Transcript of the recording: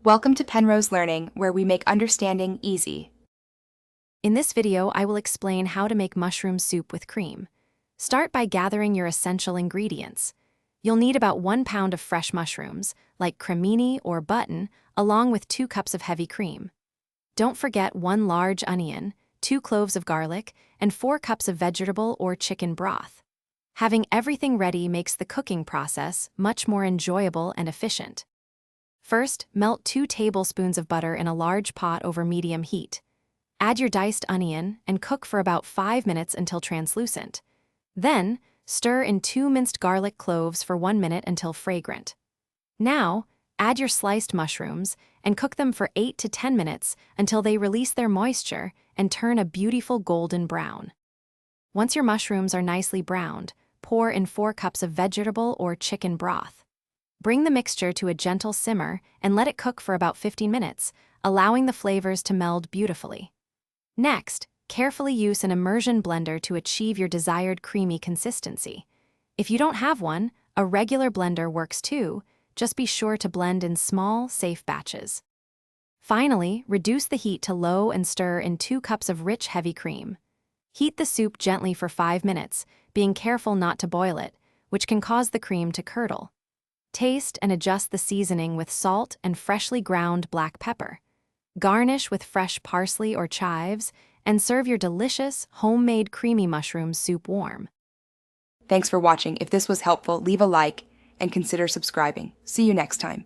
Welcome to Penrose Learning, where we make understanding easy. In this video, I will explain how to make mushroom soup with cream. Start by gathering your essential ingredients. You'll need about 1 pound of fresh mushrooms, like cremini or button, along with 2 cups of heavy cream. Don't forget 1 large onion, 2 cloves of garlic, and 4 cups of vegetable or chicken broth. Having everything ready makes the cooking process much more enjoyable and efficient. First, melt 2 tablespoons of butter in a large pot over medium heat. Add your diced onion and cook for about 5 minutes until translucent. Then, stir in 2 minced garlic cloves for 1 minute until fragrant. Now, add your sliced mushrooms and cook them for 8 to 10 minutes until they release their moisture and turn a beautiful golden brown. Once your mushrooms are nicely browned, pour in 4 cups of vegetable or chicken broth. Bring the mixture to a gentle simmer and let it cook for about 15 minutes, allowing the flavors to meld beautifully. Next, carefully use an immersion blender to achieve your desired creamy consistency. If you don't have one, a regular blender works too. Just be sure to blend in small, safe batches. Finally, reduce the heat to low and stir in 2 cups of rich, heavy cream. Heat the soup gently for 5 minutes, being careful not to boil it, which can cause the cream to curdle. Taste and adjust the seasoning with salt and freshly ground black pepper. Garnish with fresh parsley or chives, and serve your delicious, homemade creamy mushroom soup warm. Thanks for watching. If this was helpful, leave a like and consider subscribing. See you next time.